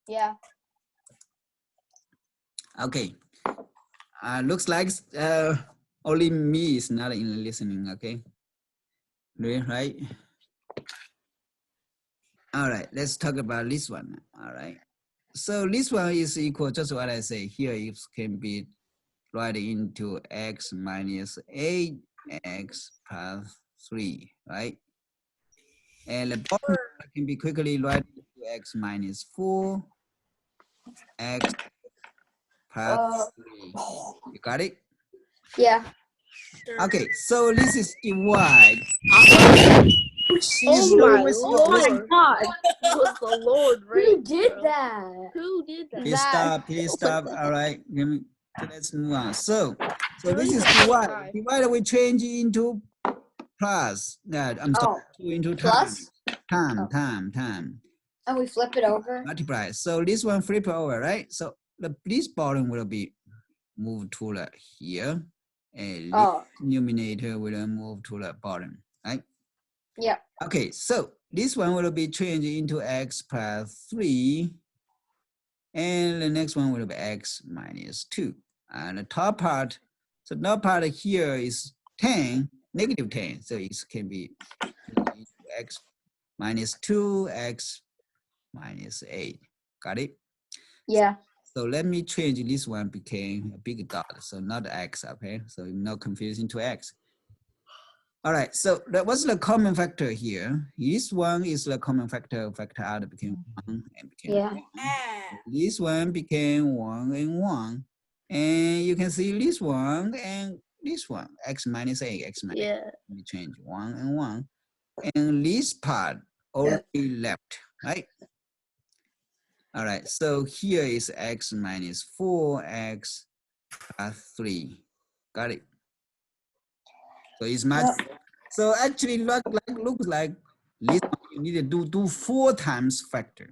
Yeah. Okay. Looks like only me is not in listening. Okay. Right. All right. Let's talk about this one. All right. So this one is equal, just what I say here. It can be divided into x minus 8x plus 3, right? And the bottom can be quickly divided into x minus 4, x plus 3. You got it? Yeah. Okay, so this is divide. Oh my Lord! God. It was the Lord, right? Who did that? Who did that? Please stop, please stop. All right, let's move on. So this is divide. Divide we change into plus. I'm sorry, into Plus? time. And we flip it over? Multiply. So this one flip over, right? So this bottom will be moved to the here. And this numerator will move to the bottom, right? Yeah. Okay, so this one will be changed into x plus 3. And the next one will be x minus 2. And the top part, so the top part here is 10, negative 10. So it can be x minus 2, x minus 8. Got it? Yeah. So let me change this one became a big dot. So not x, okay? So no confusion to x. All right, so what's the common factor here? This one is the common factor out became 1 and became 1. This one became 1 and 1. And you can see this one and this one, x minus 8, x minus 8. We change 1 and 1. And this part already left, right? All right, so here is x minus 4, x plus 3. Got it? So it's much. So actually, looks like this you need to do 4 times factor.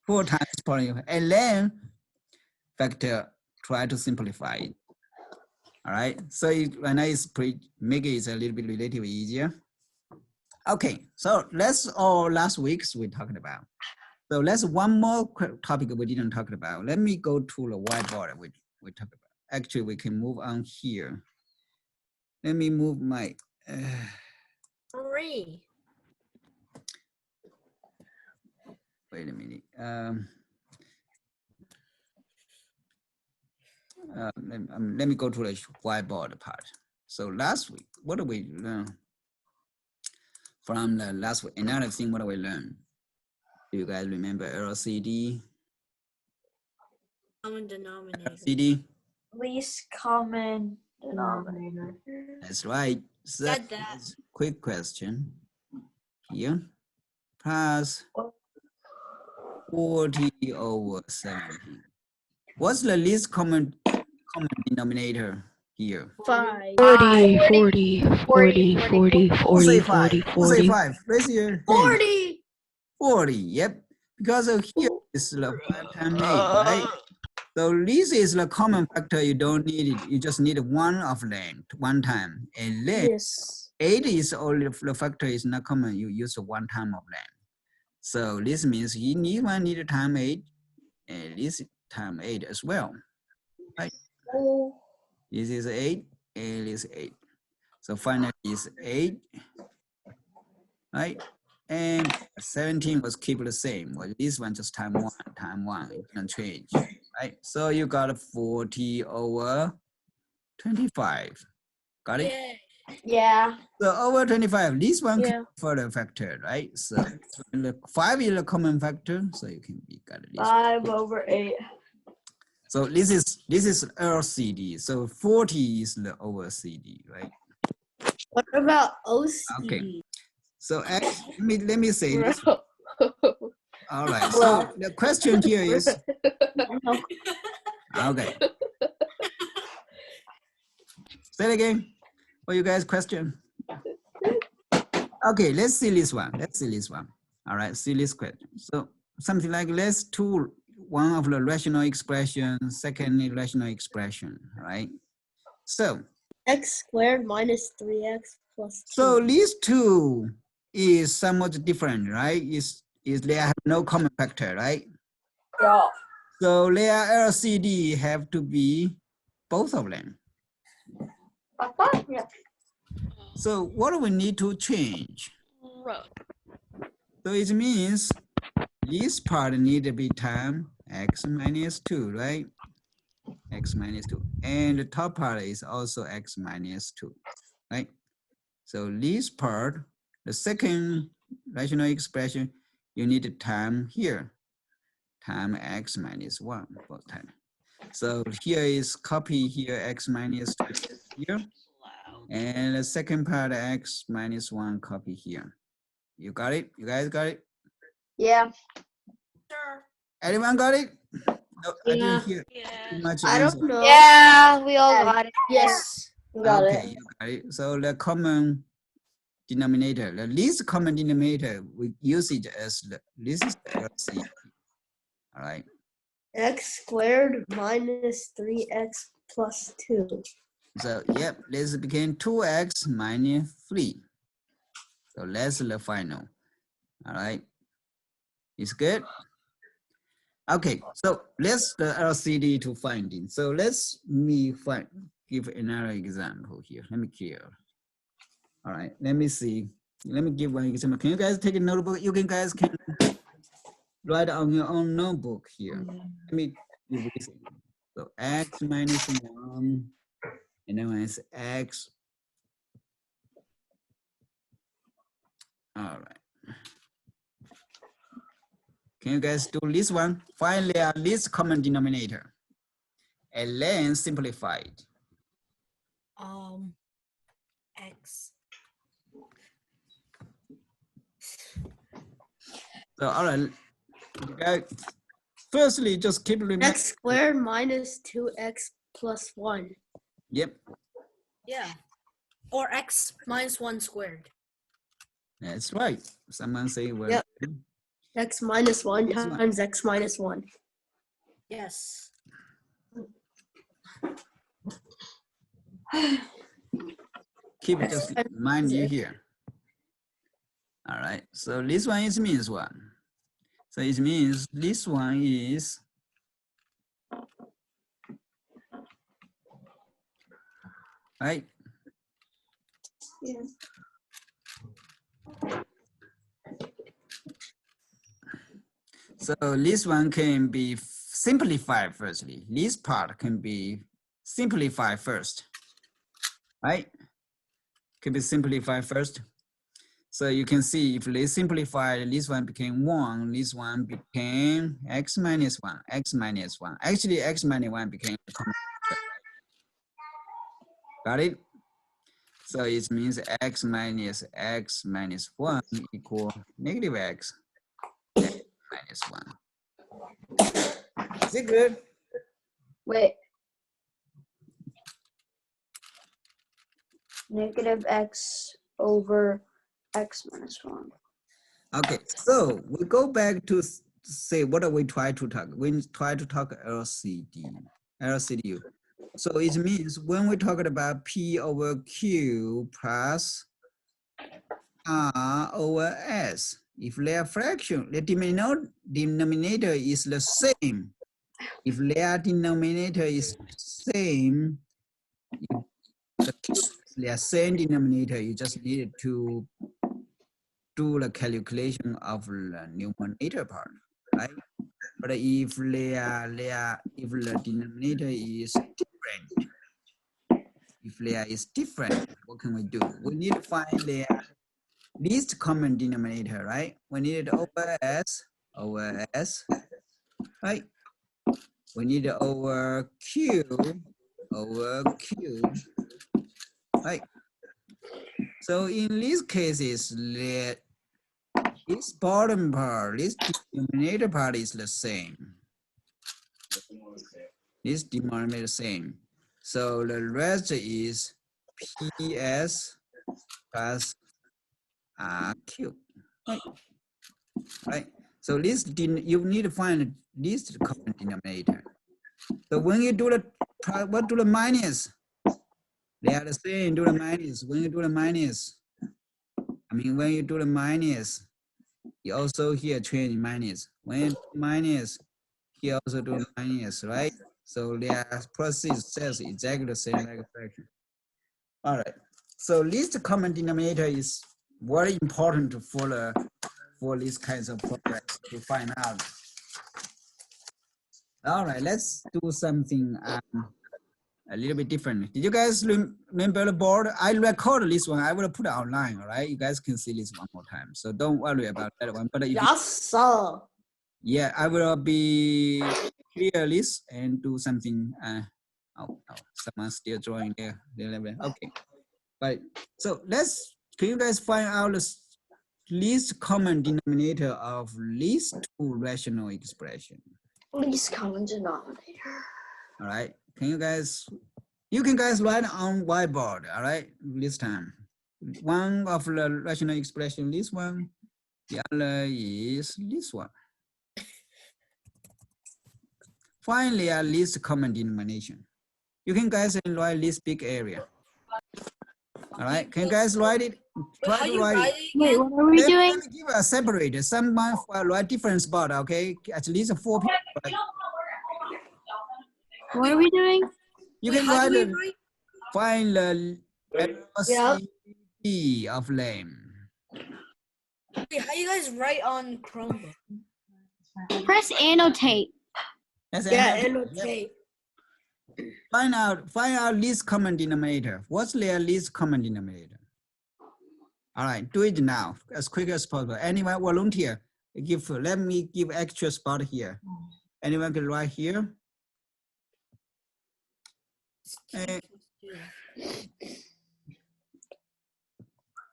4 times polynomial, and then factor. Try to simplify it. All right. So right now it's make it a little bit relatively easier. Okay. So that's all last week's we talked about. So that's one more topic we didn't talk about. Let me go to the whiteboard we talked about. Actually, we can move on here. Let me move my. Hurry. Wait a minute. Let me go to the whiteboard part. So last week, what did we learn from the last week? Another thing, what did we learn? Do you guys remember LCD? Common denominator. LCD? Least common denominator. That's right. So Said that. Quick question here. Plus 40 over 70. What's the least common denominator here? 5. 40. Who say 5? Raise your hand. 40. 40, yep. Because of here is the 5 times 8, right? So this is the common factor. You don't need it. You just need one of them, one time. And then 8 is only the factor is not common. You use one time of them. So this means you need time 8, and this time 8 as well, right? This is 8, and this is 8. So finally is 8, right? And 17 was keep the same. Well, this one just time 1. It can change, right? So you got 40 over 25. Got it? Yeah. So over 25, this one can be further factored, right? So 5 is a common factor, so you can be got this 5 over 8. So this is LCD. So 40 is the over CD, right? What about OCD? Okay. So let me say this. All right. So the question here is okay. Say it again. What you guys question? Okay, let's see this one. All right, see this question. So something like let's do one of the rational expression, second rational expression, right? So X squared minus 3x plus 2. so these two is somewhat different, right? Is is they have no common factor, right? Yeah. So their LCD have to be both of them. Yeah. So what do we need to change? So it means this part need to be time x minus 2, right? X minus 2. And the top part is also x minus 2, right? So this part, the second rational expression, you need the time here, time x minus 1 both time. So here is copy here x minus 2 here. And the second part x minus 1 copy here. You got it? You guys got it? Yeah. Sure. Anyone got it? No, I Yeah. didn't hear too much I answer. don't know. Yeah, we all got it. Yes. We got Okay, it. you got it. So the common denominator, the least common denominator, we use it as this is the LCD. All right. X squared minus 3x plus 2. So yep, this became 2x minus 3. So that's the final. All right. It's good. Okay, so let's the LCD to finding. So give another example here. Let me clear. All right, let me see. Let me give one example. Can you guys take a notebook? You guys can write on your own notebook here. Let me give this. So x minus 1, and then it's x. All right. Can you guys do this one? Find the least common denominator and then simplify it. X. So, all right. Okay. Firstly, just keep remembering. X squared minus 2x plus 1. Yep, Yeah. Or x minus 1 squared. that's right. Someone say, well, Yep. X minus 1 This one. times x minus 1. Yes. keep just mind you here. All right, so this one is means what? So it means this one is right. Yeah. So this one can be simplified firstly. This part can be simplified first, right? Can be simplified first. So you can see if they simplify, this one became 1, this one became x minus 1, x minus 1. Actually, x minus 1 became a common factor. Got it? So it means x minus 1 equal negative x minus 1. Is it good? Wait. Negative x over x minus 1. Okay, so we go back to say what are we try to talk? We try to talk LCD. So it means when we talking about P over Q plus R over S, if their fraction, the denominator is the same. If their denominator is same, their same denominator, you just need to do the calculation of the numerator part, right? But if the denominator is different, what can we do? We need to find the least common denominator, right? We need it over S, right? We need it over Q, right? So in these cases, this bottom part, this denominator part is the same. This denominator is the same. So the rest is PS plus RQ. Right? So this you need to find this common denominator. So when you do the minus, they are the same. Do the minus. When you do the minus, You also here change minus. When you do minus, here also do minus, right? So their process says exactly the same like a fraction. All right. So least common denominator is very important for these kinds of programs to find out. All right, let's do something a little bit different. Did you guys remember the board? I record this one. I will put it online. All right, you guys can see this one more time. So don't worry about that one. But if Yes, sir. yeah, I will be clear this and do something. Oh, someone's still drawing there. Okay, but so can you guys find out the least common denominator of these two rational expressions? Least common denominator. All right, you can guys write on whiteboard, all right, this time. One of the rational expression, this one, the other is this one. Finally, a least common denomination. You can guys write this big area. All right, can you guys write it? Try to write it. Wait, what are we doing? Let me give a separator. Someone write different spot, okay? At least 4 people. Right? What are we doing? You Wait, can how do write we write? find the LCD of them. Wait, how you guys write on Chromebook? Press annotate. That's Yeah, annotate. annotate. Find out least common denominator. What's their least common denominator? All right, do it now as quick as possible. Anyone volunteer? Let me give extra spot here. Anyone can write here.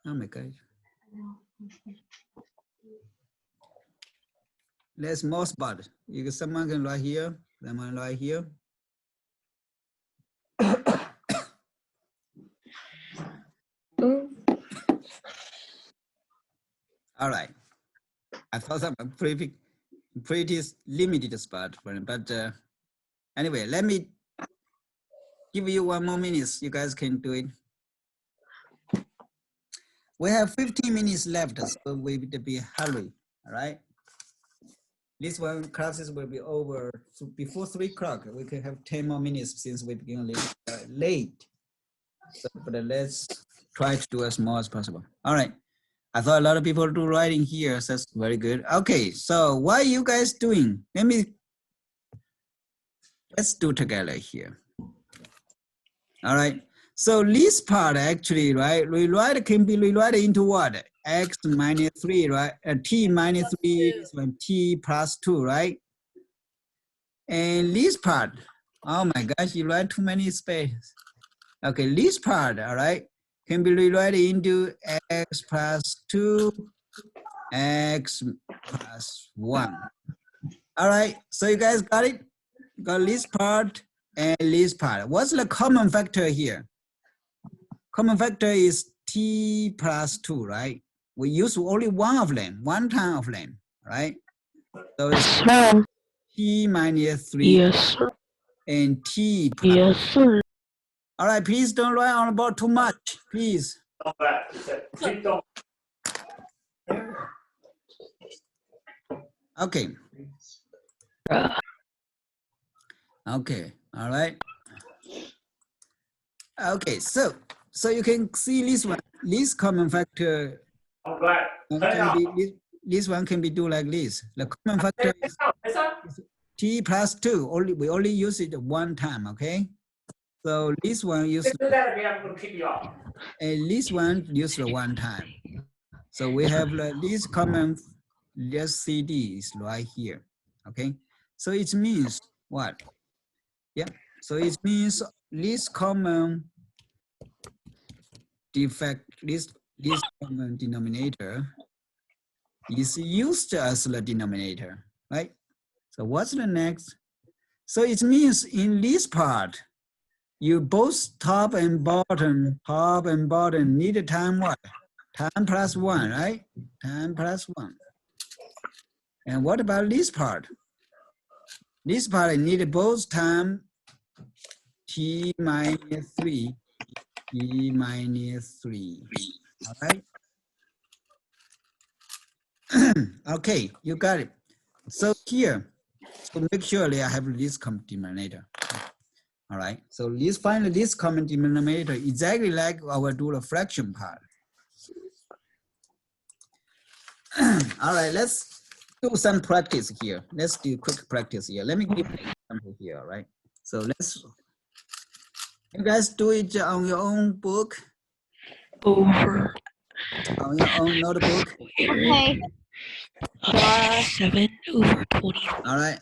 Oh my God. There's more spot. Someone can write here. Someone write here. All right. I thought some pretty limited spot for it, but anyway, let me give you 1 more minute. You guys can do it. We have 15 minutes left, so we will be hurry. All right. This one classes will be over before 3 o'clock. We can have 10 more minutes since we begin late. So, but let's try to do as more as possible. All right. I thought a lot of people do writing here, so that's very good. Okay, so what are you guys doing? Let's do together here. All right. So this part actually, right? Can be rewritten into what? X minus 3, right? T minus 3 is when T plus 2, right? And this part, oh my gosh, you write too many spaces. Okay, this part, all right, can be rewritten into X plus 2, X plus 1. All right, so you guys got it? Got this part and this part. What's the common factor here? Common factor is T plus 2, right? We use only one time of them, right? So it's T minus 3 Yes, sir. and T plus. Yes, sir. All right, please don't write on the board too much, please. Okay. Okay, all right. Okay, so you can see this one, this common factor this one can be do like this. The common factor is T plus 2. We only use it 1 time, okay? So this one used and this one used 1 time. So we have this common CD is right here, okay? So it means what? Yeah, so it means this common defect, this common denominator is used as the denominator, right? So what's the next? So it means in this part, you both top and bottom need time what? Time plus 1, right? Time plus 1. And what about this part? This part I need both time T minus 3, T minus 3, all right? Okay, you got it. So here, so make sure I have least common denominator. All right, so let's find the least common denominator exactly like our do the fraction part. All right, let's do some practice here. Let's do quick practice here. Let me give you an example here, all right? So you guys do it on your own book, over on your own notebook. Okay. 7 over 20 All right,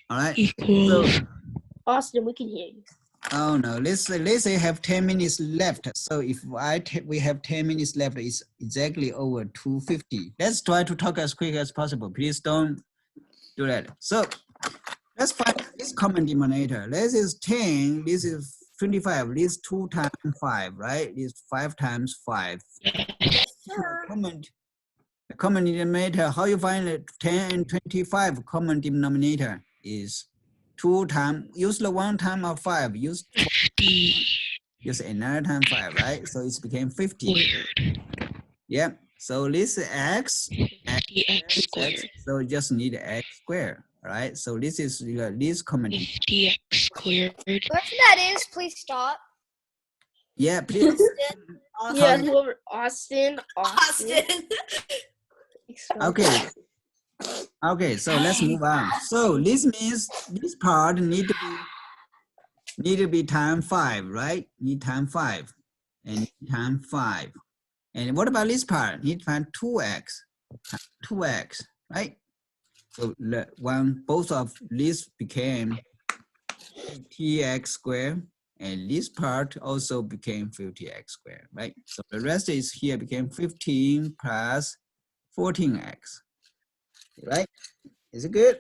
all right. So, equals Austin, we can hear you. oh no, let's say have 10 minutes left. So if we have 10 minutes left, it's exactly over 250. Let's try to talk as quick as possible. Please don't do that. So let's find this common denominator. This is 10, this is 25, this 2 times 5, right? This 5 times 5. The common denominator, how you find it? 10 and 25 common denominator is 2 times, use the 1 time of 5, use 50 use another time 5, right? So it's became 50. squared. Yeah. So this is x, 50x squared. so just need x squared, right? So this is this common. 50x squared. Whoever that is, please stop. Yeah, please. Yeah, whoever Austin. Austin. Okay. Okay, so let's move on. So this means this part need to be time 5, right? Need time 5 and time 5. And what about this part? Need to find 2x, 2x, right? So both of these became 50x squared, and this part also became 50x squared, right? So the rest is here became 15 plus 14x, right? Is it good?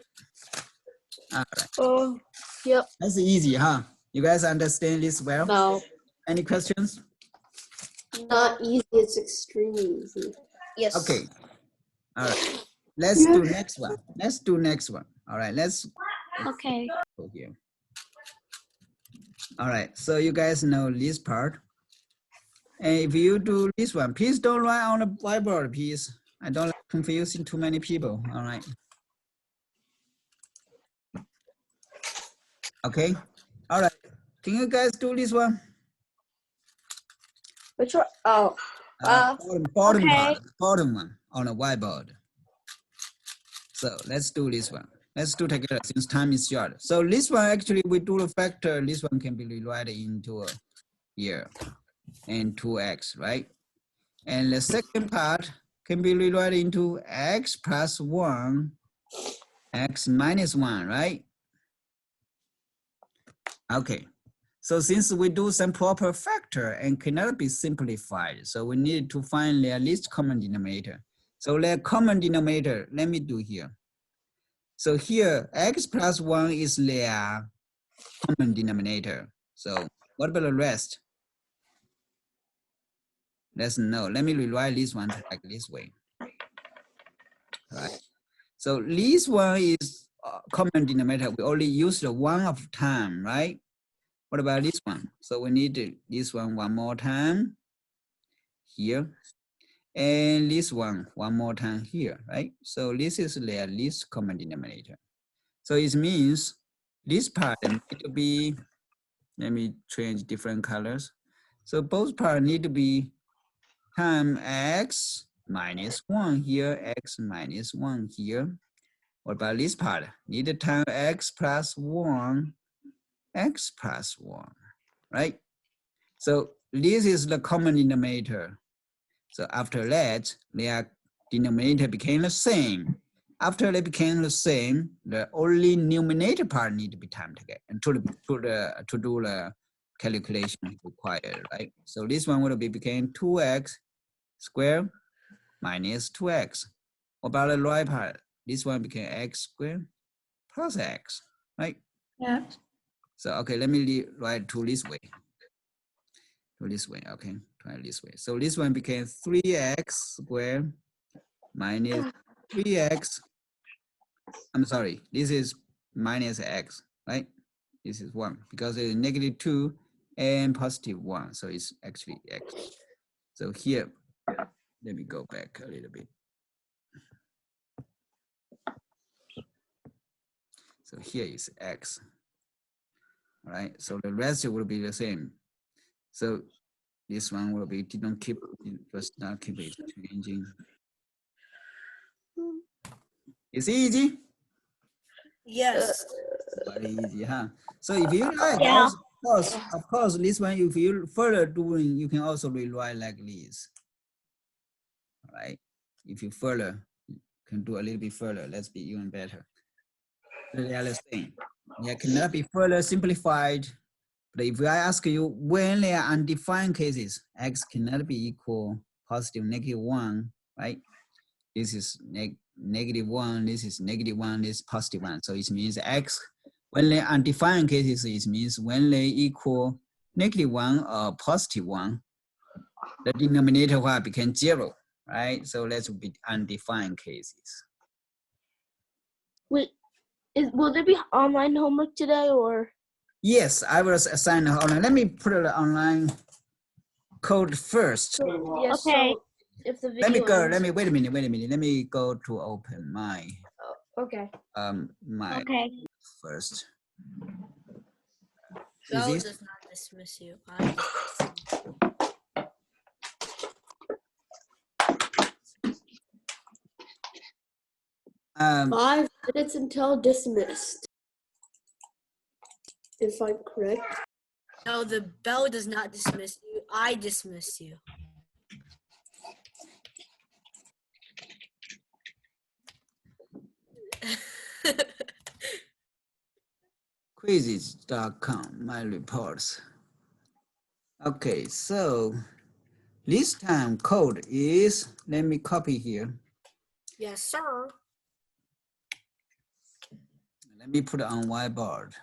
All right. Oh, yep. That's easy, huh? You guys understand this well? No, Any questions? not easy. It's extremely easy. Yes. Okay. All right. Let's do next one. Let's do next one. All right. Let's Okay. go here. All right. So you guys know this part. And if you do this one, please don't write on the whiteboard, please. I don't like confusing too many people. All right. Okay. All right. Can you guys do this one? Which one? Oh, Bottom okay. part, bottom one on the whiteboard. So let's do this one. Let's do together since time is short. So this one actually we do the factor. This one can be rewritten into a here and 2x, right? And the second part can be rewritten into x plus 1, x minus 1, right? Okay. So since we do some proper factor and cannot be simplified, so we need to find their least common denominator. So their common denominator, let me do here. So here, x plus 1 is their common denominator. So what about the rest? Let's know. Let me rewrite this one like this way. Right. So this one is common denominator. We only use the one of time, right? What about this one? So we need this one more time here. And this one more time here, right? So this is their least common denominator. So it means this part need to be, let me change different colors. So both parts need to be time x minus 1 here, x minus 1 here. What about this part? Need the time x plus 1, x plus 1, right? So this is the common denominator. So after that, their denominator became the same. After they became the same, the only numerator part need to be timed together and to do the calculation required, right? So this one would be became 2x squared minus 2x. What about the right part? This one became x squared plus x, right? Yeah. So okay, let me write to this way. To this way, okay, try this way. So this one became 3x squared minus 3x. I'm sorry, this is minus x, right? This is 1 because it's negative 2 and positive 1. So it's actually x. So here, let me go back a little bit. So here is x. All right, so the rest will be the same. So this one will be didn't keep just not keep it changing. It's easy. Yes. Very easy, huh? So if you like, Yeah. of course, this one, if you further doing, you can also rewrite like this. All right. If you further can do a little bit further, let's be even better. The other thing, it cannot be further simplified. But if I ask you when they are undefined cases, x cannot be equal positive -1, right? This is -1, this is -1, this is +1. So it means x, when they are undefined cases, it means when they equal -1 or +1, the denominator became 0, right? So let's be undefined cases. Wait, will there be online homework today or? Yes, I will assign the online. Let me put the online code first. Yes, Okay. so, If the video Let me go. ends. Let me wait a minute. Let me go to open my okay. my Okay. first. Is Bell this does not dismiss you. I dismiss you. um 5 minutes until dismissed. If I'm correct. No, the bell does not dismiss you. I dismiss you. quizzes.com, my reports. Okay, so this time code is, let me copy here. Yes, sir. Let me put it on whiteboard.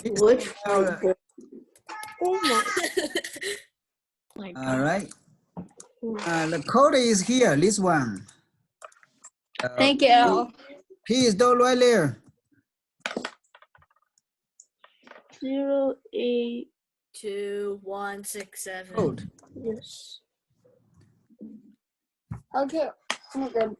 Which All Oh my. right. The code is here, this one. Thank you. P is down right there. 0, 8. 2, 1, 6, 7. Code. Yes. Okay. I'm good.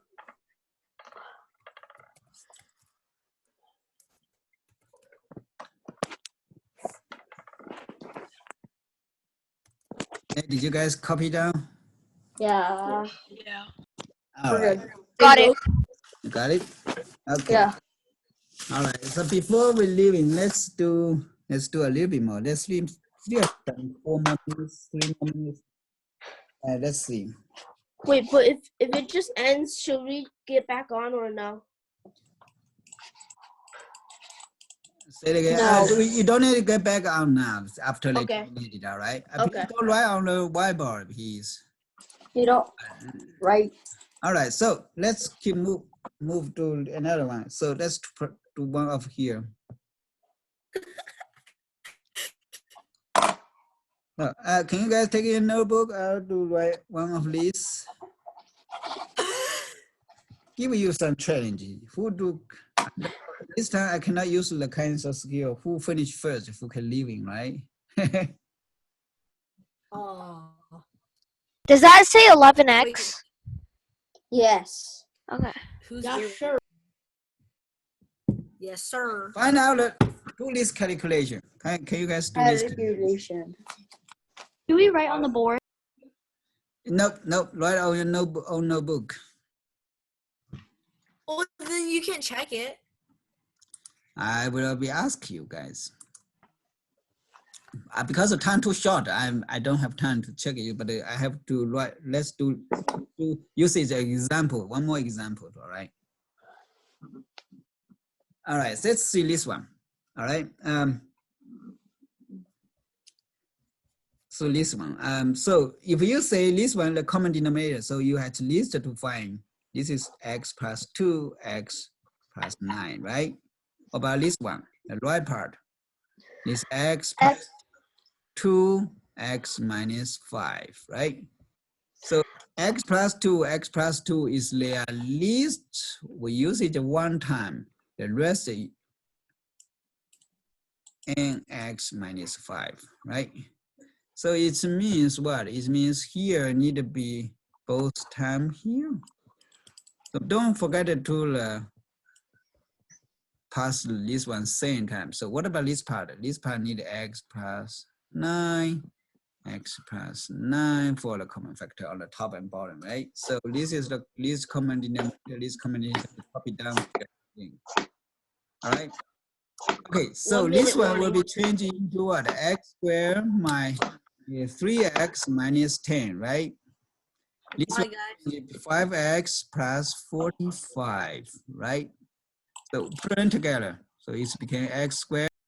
Hey, did you guys copy down? Yeah. Yeah. All We're right. good. Got it. You got it? Okay. Yeah. All right. So before we leaving, let's do a little bit more. Let's leave 4 more minutes, 3 more minutes. Let's see. Wait, but if it just ends, should we get back on or no? Say it again. No. You don't need to get back on now after they Okay. terminate it, all right? Okay. Please go right on the whiteboard, please. You don't. Right. All right. So let's keep move to another one. So let's do one of here. Can you guys take your notebook? I'll do write one of these. Give you some challenge. Who do this time? I cannot use the kinds of skill. Who finish first? Who can living, right? Oh. Does that say 11x? Wait, Yes. Okay. who's Yeah, doing? sure. Yes, sir. Find out. Do this calculation. Can you guys do this? Calculation. Do we write on the board? Nope. Write on your notebook. Well, then you can't check it. I will be ask you guys. Because the time too short, I don't have time to check it, but I have to write. Let's do use it as an example. One more example, all right? All right, let's see this one. All right. So this one. So if you say this one, the common denominator, so you at least to find this is x plus 2, x plus 9, right? What about this one, the right part? This x plus 2, x minus 5, right? So x plus 2 is the least, we use it one time. The rest is n x minus 5, right? So it means what? It means here need to be both time here. So don't forget to pass this one same time. So what about this part? This part need x plus 9, x plus 9 for the common factor on the top and bottom, right? So this is the least common denominator, least common denominator, copy down. All right. Okay, so 1 this minute one will warning. be changing into what? X squared minus 3x minus 10, right? This Bye, one guys. is 5x plus 45, right? So put them together. So it's became x squared